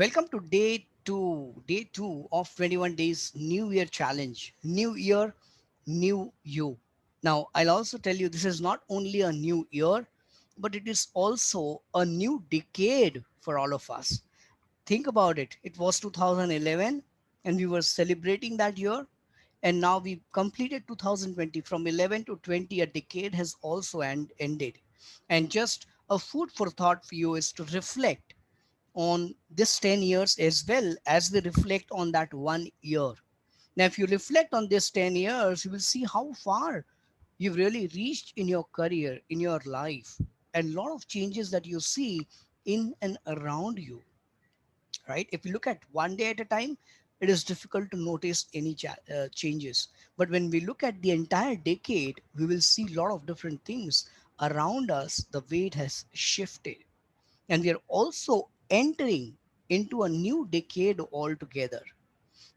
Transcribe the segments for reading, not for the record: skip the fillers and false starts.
Welcome to day two of 21 days New Year challenge. New year, new you. Now, I'll also tell you this is not only a new year, but it is also a new decade for all of us. Think about it. It was 2011 and we were celebrating that year. And now we completed 2020. From 11 to 20, a decade has also ended. And just a food for thought for you is to reflect on this 10 years as well as we reflect on that 1 year. Now, if you reflect on this 10 years, you will see how far you've really reached in your career, in your life, and a lot of changes that you see in and around you, right? If you look at one day at a time, it is difficult to notice any changes. But when we look at the entire decade, we will see a lot of different things around us, the way it has shifted, and we are also entering into a new decade altogether.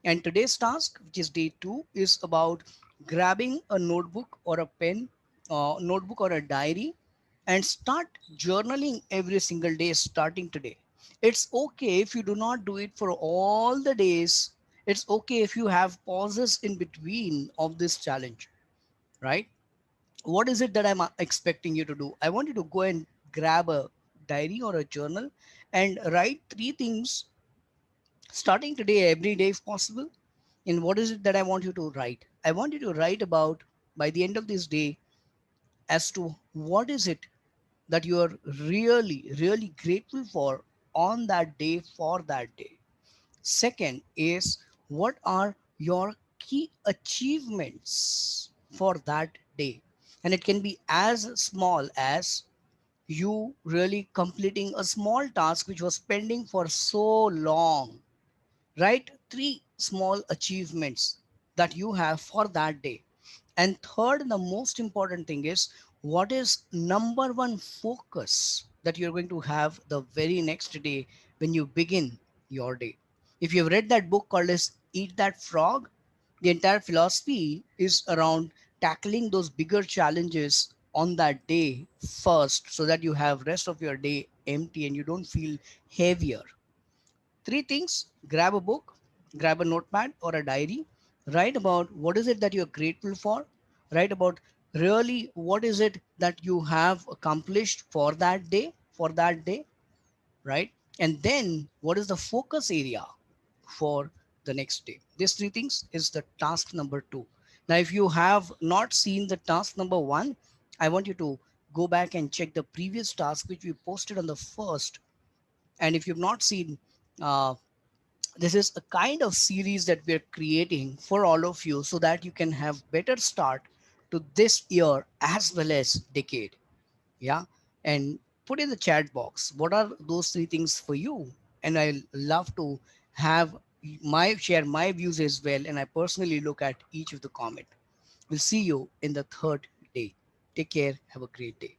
And today's task, which is day two, is about grabbing a notebook or a pen, notebook or a diary, and start journaling every single day starting today. It's okay if you do not do it for all the days. It's okay if you have pauses in between of this challenge, right? What is it that I'm expecting you to do? I want you to go and grab a diary or a journal and write three things starting today, every day if possible. And what is it that I want you to write? I want you to write about by the end of this day as to what is it that you are really, really grateful for on that day for that day. Second is what are your key achievements for that day? And it can be as small as you really completing a small task which was pending for so long. Write three small achievements that you have for that day. And third, the most important thing is what is number one focus that you're going to have the very next day when you begin your day. If you've read that book called as Eat That Frog, the entire philosophy is around tackling those bigger challenges on that day first so that you have rest of your day empty and you don't feel heavier. Three things: grab a book, grab a notepad or a diary, write about what is it that you're grateful for, write about really what is it that you have accomplished for that day, right? And then what is the focus area for the next day? These three things is the task number two. Now, if you have not seen the task number one, I want you to go back and check the previous task which we posted on the first. And if you've not seen, uh, this is a kind of series that we're creating for all of you so that you can have better start to this year as well as decade. Yeah. And put in the chat box what are those three things for you, and I love to have my share my views as well, and I personally look at each of the comment. We'll see you in the third day. Take care, have a great day.